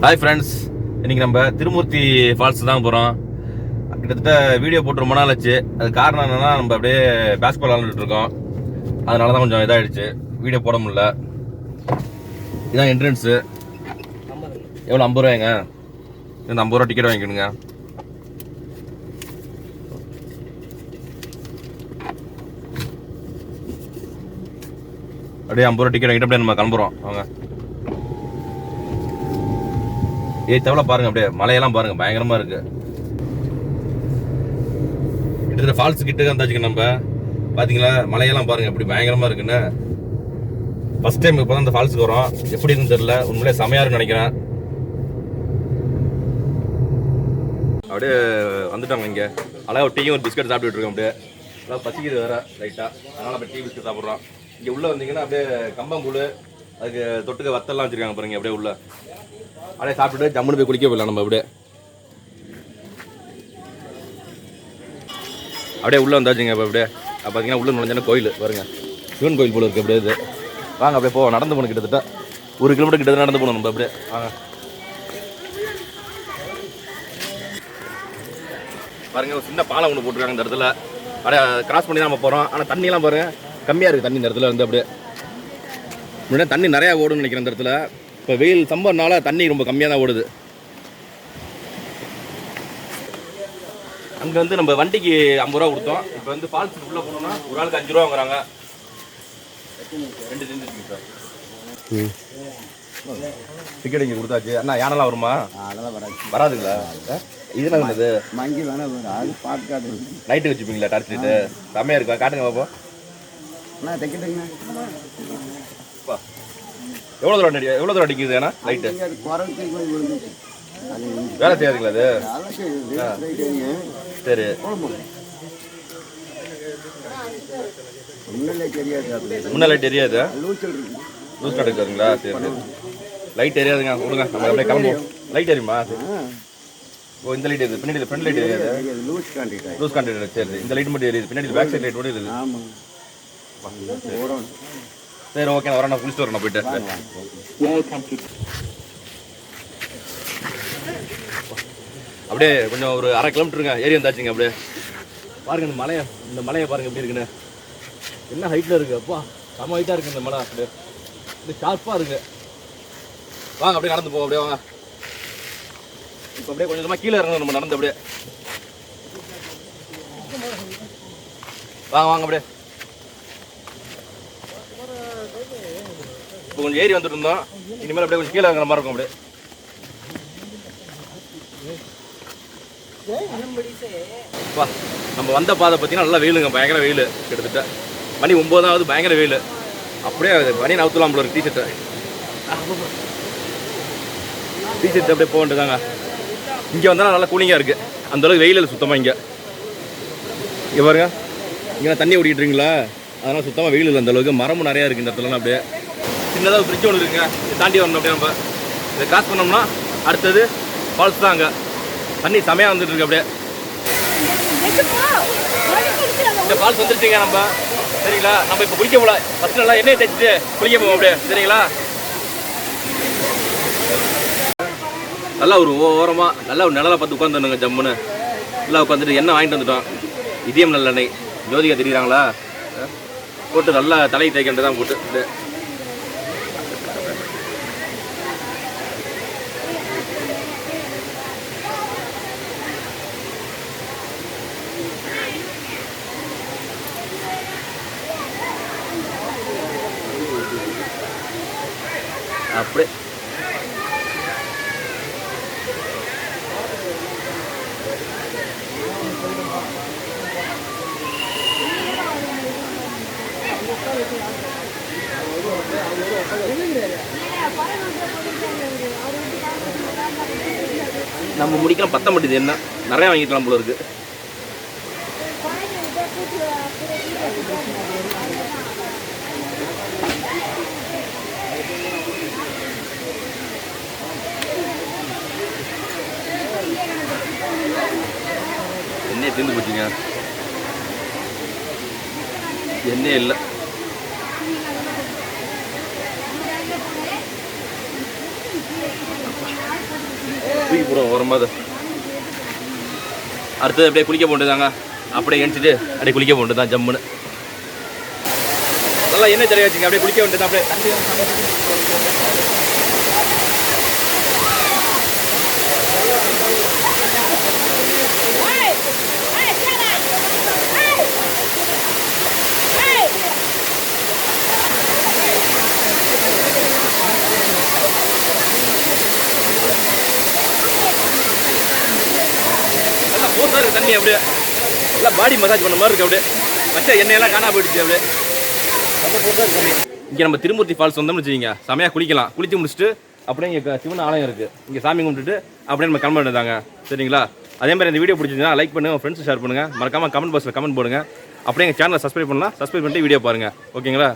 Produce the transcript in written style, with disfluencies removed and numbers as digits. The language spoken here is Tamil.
ஹாய் ஃப்ரெண்ட்ஸ், இன்றைக்கி நம்ம திருமூர்த்தி ஃபால்ஸ் தான் போகிறோம். கிட்டத்தட்ட வீடியோ போட்டு ரொம்ப நாள் ஆச்சு. அது காரணம் என்னென்னா, நம்ம அப்படியே பேஸ்பால் விளாண்டுட்டு இருக்கோம். அதனால தான் கொஞ்சம் இதாகிடுச்சு, வீடியோ போட முடியல. இதுதான் என்ட்ரன்ஸு. எவ்வளோ? 50 ரூபாய்ங்க. இந்த 50 ரூபா டிக்கெட் வாங்கிக்கணுங்க. அப்படியே 50 ரூபா டிக்கெட் வாங்கிட்டு அப்படியே நம்ம கிளம்புறோம். வாங்க. தவிர பாருங்க, அப்படியே மலையெல்லாம் பாருங்க, பயங்கரமா இருக்கு. கிட்டத்தட்ட ஃபால்ஸ் கிட்ட வந்தாச்சுங்க. நம்ம பாத்தீங்களா, மலையெல்லாம் பாருங்க எப்படி பயங்கரமா இருக்குன்னு. ஃபர்ஸ்ட் டைம் இப்போ தான் இந்த ஃபால்ஸுக்கு வரோம். எப்படி இருக்குன்னு தெரியல, உண்மையிலே செமையா இருக்குன்னு நினைக்கிறேன். அப்படியே வந்துட்டாங்க இங்க. அழகா ஒரு டீயும் ஒரு பிஸ்கட் சாப்பிட்டுட்டு இருக்கோம். அப்படியே அதான் பசிக்குது வேற லைட்டா, அதனால அப்படியே டீ பிஸ்கட் சாப்பிட்றோம். இங்க உள்ள வந்தீங்கன்னா அப்படியே கம்பங்கூழ், அதுக்கு தொட்டுக்க வத்தெல்லாம் வச்சிருக்காங்க பாருங்க. அப்படியே உள்ள அப்படியே சாப்பிட்டுட்டு ஜம்முன்னு போய் குளிக்க போயிடலாம். நம்ம அப்படியே உள்ள வந்தாச்சுங்க. இப்போ அப்படியே பார்த்தீங்கன்னா உள்ள நுழைஞ்சான கோயில் பாருங்க, சிவன் கோயில் போல இருக்கு. அப்படியே இது வாங்க, அப்படியே போவோம். நடந்து போகணும், கிட்டத்தட்ட 1 கிலோமீட்டர் கிட்ட நடந்து போகணும் நம்ம. அப்படியே வாங்க. பாருங்க, ஒரு சின்ன பாலம் ஒன்று போட்டிருக்காங்க இந்த இடத்துல. அப்படியே கிராஸ் பண்ணி தான் நம்ம போகிறோம். ஆனால் தண்ணியெல்லாம் பாருங்க கம்மியாக இருக்குது தண்ணி இந்த இடத்துல வந்து. அப்படியே முன்னாடி தண்ணி நிறையா ஓடுன்னு நினைக்கிறேன் இந்த இடத்துல. இப்போ வெயில் சம்பவம்னால தண்ணி ரொம்ப கம்மியாக தான் ஓடுது. அங்கே வந்து நம்ம வண்டிக்கு 50 ரூபா கொடுத்தோம். இப்போ வந்து ஃபால்ஸுக்கு உள்ளே போனோம்னா ஒரு ஆளுக்கு 5 ரூபா வாங்குறாங்க. 2 செஞ்சுருக்கீங்க சார். டிக்கெட் இங்கே கொடுத்தாச்சு. அண்ணா யானெல்லாம் வருமா? அதெல்லாம் வராதுங்களா? இது என்ன பண்ணுது? மங்கி வேணாம், அது பார்த்து காட்டு. நைட்டு வச்சுப்பீங்களா டார்ச் லைட்டு? செம்மையாக இருக்கா, காட்டுங்க பாப்போம். அண்ணா டிக்கெட்டுங்கண்ணா. எவ்வளோ தூரம் அடிக்குது? ஏன்னா லைட்டு வேலை செய்யாதுங்களா அது? சரி, முன்ன லைட் தெரியாது, லூஸ் காட்டு இருக்காதுங்களா? சரி சரி, லைட் தெரியாதுங்க, கொடுங்க நம்ம அப்படியே கிளம்புவோம். லைட் தெரியுமா? ஓ, இந்த லைட் எது? பின்னாடி ஃப்ரண்ட் லைட் தெரியாது, லூஸ் கான்டாக்ட். சரி, இந்த லைட் மட்டும் தெரியுது, பின்னாடி பேக் சைட் லைட் மட்டும் இருக்குது. சரி, ஓகே, நான் வரேன், நான் குளிச்சுட்டு வரேன் போயிட்டு. அப்படியே கொஞ்சம் ஒரு 1/2 கிலோமீட்டருங்க ஏறி வந்தாச்சுங்க. அப்படியே பாருங்க இந்த மலையை பாருங்க எப்படி இருக்குன்னு. என்ன ஹைட்டில் இருக்குது, அப்பா செம்ம ஹைட்டாக இருக்குது இந்த மலை. அப்படியே இது ஷார்ப்பாக இருக்குது. வாங்க அப்படியே நடந்து போவோம். அப்படியே வாங்க. இப்போ அப்படியே கொஞ்சமாக கீழே இறங்கணும் நம்ம நடந்து. அப்படியே வாங்க வாங்க. அப்படியே இப்போ கொஞ்சம் ஏறி வந்துட்டு இருந்தோம், இனிமேல் அப்படியே கொஞ்சம் கீழே இறங்குற மாதிரி இருக்கும். அப்படியே நம்ம வந்த பாதை பார்த்தீங்கன்னா நல்லா வெயிலுங்க, பயங்கர வெயில். கிட்டத்தட்ட மணி 9 பயங்கர வெயில். அப்படியே மணி நவுத்துலாம் போல இருக்கு. டிஷர்ட் அப்படியே போக வேண்டியதாங்க. இங்கே வந்தால் நல்லா கூலிங்காக இருக்குது, அந்தளவுக்கு வெயில் சுத்தமாக. இங்கே பாருங்க, இங்கே தண்ணி ஓடிட்டுருங்களா, அதனால் சுத்தமாக வெயில் இல்லை அந்தளவுக்கு. மரமும் நிறையா இருக்குது இந்த இடத்துலலாம். அப்படியே சின்னதாக ஒரு பிரிட்ஜ் ஒன்று இருக்குங்க, தாண்டி வரணும். அப்படியே நம்ம இதை கிராஸ் பண்ணோம்னா அடுத்தது ஃபால்ஸ் தான். அங்கே தண்ணி செமையாக வந்துட்டு இருக்கு. அப்படியே இந்த ஃபால்ஸ் வந்துருச்சுங்க. நம்ம சரிங்களா, நம்ம இப்போ குளிக்க போகல, ஃபஸ்ட்டு நல்லா எண்ணெயை தேய்ச்சிட்டு குளிக்க போவோம். அப்படியே சரிங்களா, நல்லா ஒரு ஓரமாக நல்லா ஒரு நிழலை பார்த்து உட்காந்துருங்க. ஜம்முன்னு நல்லா உட்காந்துட்டு எண்ணெய் வாங்கிட்டு வந்துட்டோம். இதயம் நல்லெண்ணெய், ஜோதிகா தெரியுறாங்களா, போட்டு நல்லா தலையை தேய்க்கிட்டு தான் போட்டு அப்படியே நம்ம முடிக்கலாம். 10 மாட்டேது, என்ன நிறையா வாங்கிக்கலாம் போல இருக்கு. எண்ணெய் தீர்ந்து போச்சுங்க, எண்ணெய் இல்லை. தூக்கி போடுவோம் வரும்போது. அடுத்தது அப்படியே குளிக்க போட்டுதாங்க. அப்படியே எணிச்சிட்டு அப்படியே குளிக்க போட்டு தான் ஜம்முன்னு. நல்லா என்ன தெரிய வச்சுங்க. அப்படியே குளிக்க வேண்டியது அப்படியே தண்ணி நல்லா போஸாக இருக்குது தண்ணி. அப்படியே நல்லா பாடி மசாஜ் பண்ண மாதிரி இருக்குது. அப்படியே வச்ச எண்ணெயெல்லாம் காணா போயிடுச்சு. அப்படியே ரொம்ப போஸாக இருக்குது தண்ணி. இங்கே நம்ம திருமூர்த்தி ஃபால்ஸ் வந்தோம்னு வச்சுக்கிங்க, செமையாக குளிக்கலாம். குளித்து முடிச்சுட்டு அப்படியே இங்கே சிவன் ஆலயம் இருக்குது, இங்கே சாமி கும்பிட்டுட்டு அப்படியே நம்ம கிளம்ப வேண்டியதாங்க. சரிங்களா? அதே மாதிரி இந்த வீடியோ பிடிச்சிருந்தா லைக் பண்ணுங்கள், ஃப்ரெண்ட்ஸ் ஷேர் பண்ணுங்கள், மறக்காமல் கமெண்ட் பாக்ஸில் கமெண்ட் போடுங்க. அப்படியே எங்கள் சேனலை சப்ஸ்கிரைப் பண்ணலாம். சப்ஸ்கிரைப் பண்ணிட்டு வீடியோ பாருங்கள். ஓகேங்களா?